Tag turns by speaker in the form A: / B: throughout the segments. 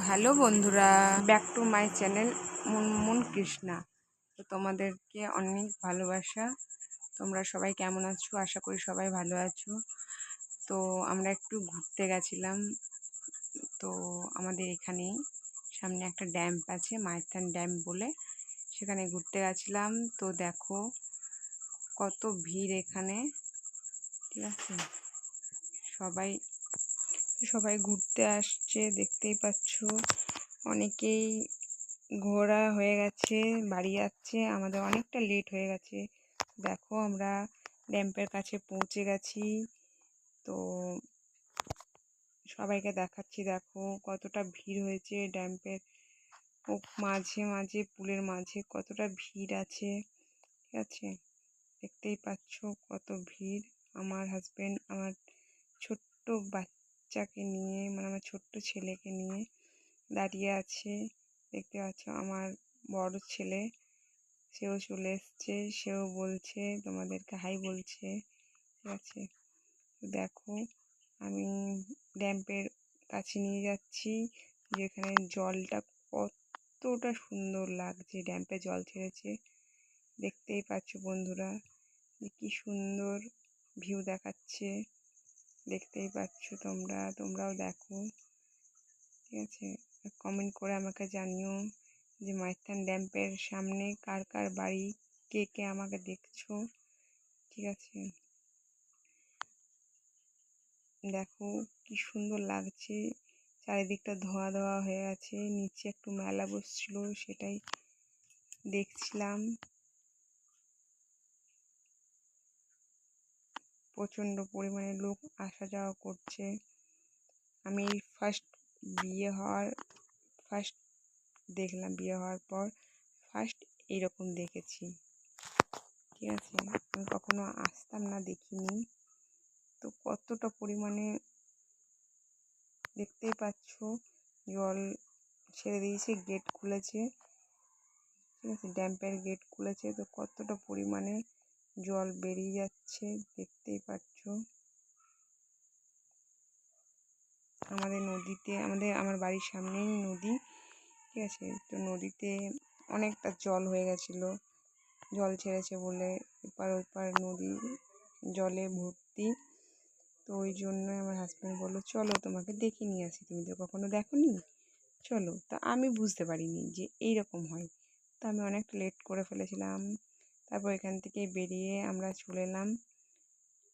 A: Hello বন্ধুরা, back to my channel Munmun Krishna. তো তোমাদেরকে অনেক ভালোবাসা। তোমরা সবাই কেমন আছো? আশা করি সবাই ভালো আছো। তো আমরা একটু ঘুরতে গেছিলাম। তো আমাদের এখানেই সামনে একটা ড্যাম আছে, মাইথন ড্যাম বলে, সেখানে ঘুরতে গেছিলাম। তো দেখো কত ভিড় এখানে, ঠিক আছে। সবাই সবাই ঘুরতে আসছে, দেখতেই পাচ্ছ। অনেকেই ঘোরা হয়ে গেছে, বাড়ি যাচ্ছে। আমাদের অনেকটা লেট হয়ে গেছে। দেখো আমরা ড্যাম্পের কাছে পৌঁছে গেছি। তো সবাইকে দেখাচ্ছি, দেখো কতটা ভিড় হয়েছে ড্যাম্পের মাঝে মাঝে, পুলের মাঝে কতটা ভিড় আছে, ঠিক আছে। দেখতেই পাচ্ছ কত ভিড়। আমার হাজবেন্ড আমার ছোট্ট বাচ্চাকে নিয়ে, মানে আমার ছোট্ট ছেলেকে নিয়ে দাঁড়িয়ে আছে। দেখতে পাচ্ছ আমার বড় ছেলে, সেও চলে এসছে, সেও বলছে তোমাদেরকে হাই বলছে, ঠিক আছে। তো দেখো আমি ড্যাম্পের কাছে নিয়ে যাচ্ছি, যেখানে জলটা কতটা সুন্দর লাগছে। ড্যাম্পে জল ছেড়েছে, দেখতেই পাচ্ছ বন্ধুরা যে কি সুন্দর ভিউ দেখাচ্ছে। দেখতেই পাচ্ছ তোমরাও দেখো, ঠিক আছে। কমেন্ট করে আমাকে জানিও যে মাইথন ড্যাম্পের সামনে কার কার বাড়ি, কে কে আমাকে দেখছো, ঠিক আছে। দেখো কি সুন্দর লাগছে, চারিদিকটা ধোয়া ধোয়া হয়ে আছে। নিচে একটু মেলা বসছিল, সেটাই দেখছিলাম। প্রচণ্ড পরিমাণে লোক আসা যাওয়া করছে। আমি ফার্স্ট দেখলাম, বিয়ে হওয়ার পর ফার্স্ট এইরকম দেখেছি, ঠিক আছে। আমি কখনো আসতাম না, দেখিনি। তো কতটা পরিমাণে দেখতেই পাচ্ছ, জল ছেড়ে দিয়েছে, গেট খুলেছে, ঠিক আছে। ড্যাম্পের গেট খুলেছে, তো কতটা পরিমাণে জল বেরিয়ে যাচ্ছে দেখতেই পাচ্ছ। আমাদের নদীতে, আমার বাড়ির সামনেই নদী, ঠিক আছে। তো নদীতে অনেকটা জল হয়ে গেছিলো, জল ছেড়েছে বলে এপার ওপার নদী জলে ভর্তি। তো ওই জন্যই আমার হাজব্যান্ড বললো চলো তোমাকে দেখে নিয়ে আসি, তুমি তো কখনো দেখোনি, চলো। তা আমি বুঝতে পারিনি যে এইরকম হয়। তো আমি অনেক লেট করে ফেলেছিলাম। তারপর এখান থেকে বেরিয়ে আমরা চলে এলাম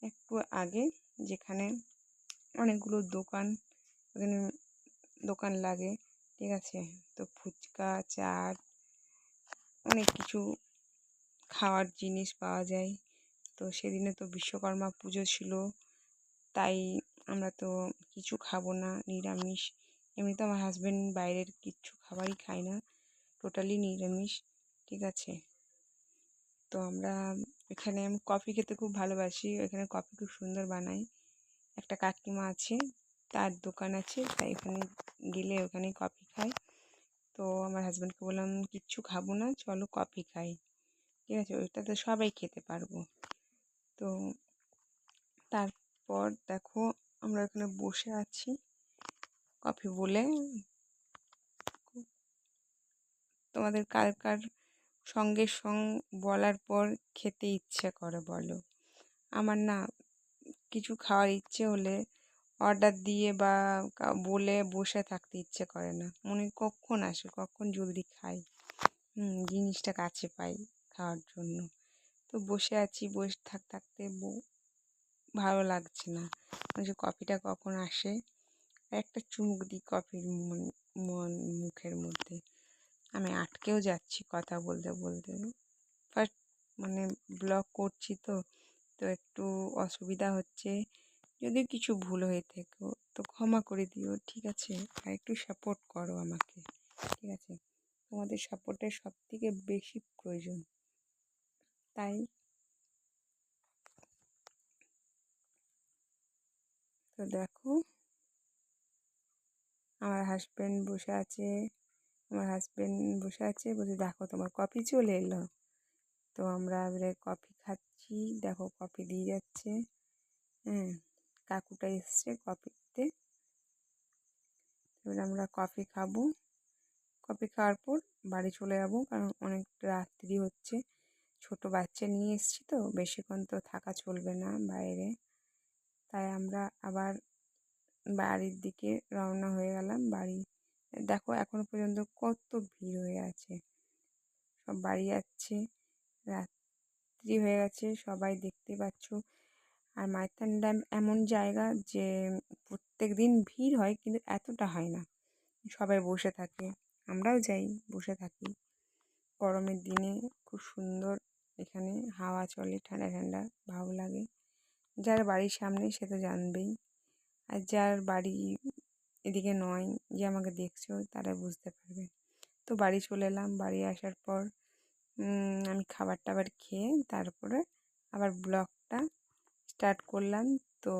A: একটু আগে, যেখানে অনেকগুলো ওখানে দোকান লাগে, ঠিক আছে। তো ফুচকা, চাট, অনেক কিছু খাওয়ার জিনিস পাওয়া যায়। তো সেদিনে তো বিশ্বকর্মা পুজো ছিল, তাই আমরা তো কিছু খাবো না, নিরামিষ। এমনিতে আমার হাজব্যান্ড বাইরের কিচ্ছু খাবারই খায় না, টোটালি নিরামিষ, ঠিক আছে। তো আমরা এখানে, আমি কফি খেতে খুব ভালোবাসি, এখানে কফি খুব সুন্দর বানাই। একটা কাকিমা আছে, তার দোকান আছে, তাই ওখানে গেলে ওখানে কফি খাই। তো আমার হাজব্যান্ডকে বললাম কিচ্ছু খাবো না, চলো কফি খাই, ঠিক আছে, ওইটা তো সবাই খেতে পারবো। তো তারপর দেখো আমরা এখানে বসে আছি কফি বলে। তোমাদের কার কার সঙ্গে বলার পর খেতে ইচ্ছে করে বলো? আমার না কিছু খাওয়ার ইচ্ছে হলে অর্ডার দিয়ে বা বলে বসে থাকতে ইচ্ছে করে না, মনে কখন আসে, কখন জলদি খাই, জিনিসটা কাছে পাই খাওয়ার জন্য। তো বসে আছি, বসে থাকতে ভালো লাগছে না, যে কফিটা কখন আসে। একটা চুমুক দিই কফির মুখের মধ্যে, আমি আটকেও যাচ্ছি কথা বলতে বলতে। ফার্স্ট মানে ব্লগ করছি, তো তো একটু অসুবিধা হচ্ছে। যদি কিছু ভুল হয়ে থাকে তো ক্ষমা করে দিও, ঠিক আছে। আর একটু সাপোর্ট করো আমাকে, ঠিক আছে। তোমাদের সাপোর্টের সব থেকে বেশি প্রয়োজন। তাই তো দেখো আমার হাজব্যান্ড বসে আছে, বসে দেখো তোমার কফি চলে এলো। তো আমরা এবারে কফি খাচ্ছি, দেখো কফি দিয়ে যাচ্ছে, হ্যাঁ, কাকুটা এসছে কফি দিতে। তো এবার আমরা কফি খাবো। কফি খাওয়ার পর বাড়ি চলে যাবো, কারণ অনেক রাত্রি হচ্ছে। ছোট বাচ্চা নিয়ে এসেছি তো, বেশিক্ষণ তো থাকা চলবে না বাইরে। তাই আমরা আবার বাড়ির দিকে রওনা হয়ে গেলাম। বাড়ি দেখো এখনো পর্যন্ত কত ভিড় হয়ে আছে, সব বাড়ি যাচ্ছে, রাত্রি হয়ে গেছে, সবাই দেখতে পাচ্ছ। আর মাইথন ড্যাম এমন জায়গা যে প্রত্যেক দিন ভিড় হয়, কিন্তু এতটা হয় না। সবাই বসে থাকে, আমরাও যাই, বসে থাকি। গরমের দিনে খুব সুন্দর এখানে হাওয়া চলে, ঠান্ডা ঠান্ডা ভালো লাগে। যার বাড়ির সামনে সে তো জানবেই, আর যার বাড়ি এদিকে নয়, যে আমাকে দেখছো, তারা বুঝতে পারবে। তো বাড়ি চলে এলাম। বাড়ি আসার পর আমি খাবার টাবার খেয়ে তারপরে আবার ব্লগটা স্টার্ট করলাম। তো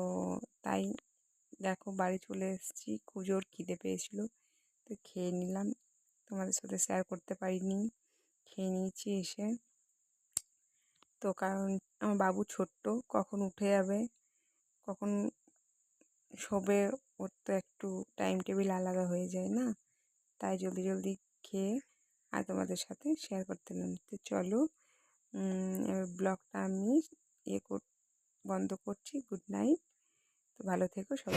A: তাই দেখো বাড়ি চলে এসেছি, খুব জোর খিদে পেয়েছিল, তো খেয়ে নিলাম। তোমাদের সাথে শেয়ার করতে পারিনি, খেয়ে নিয়েছি এসে। তো কারণ আমার বাবু ছোট্ট, কখন উঠে যাবে, কখন শোবে, ওর তো একটু টাইম টেবিল আলাদা হয়ে যায় না, তাই জলদি জলদি খেয়ে আর তোমাদের সাথে শেয়ার করতে এলাম। তো চলো এবার ব্লগটা আমি বন্ধ করছি। Good night. তো ভালো থেকো সবাই।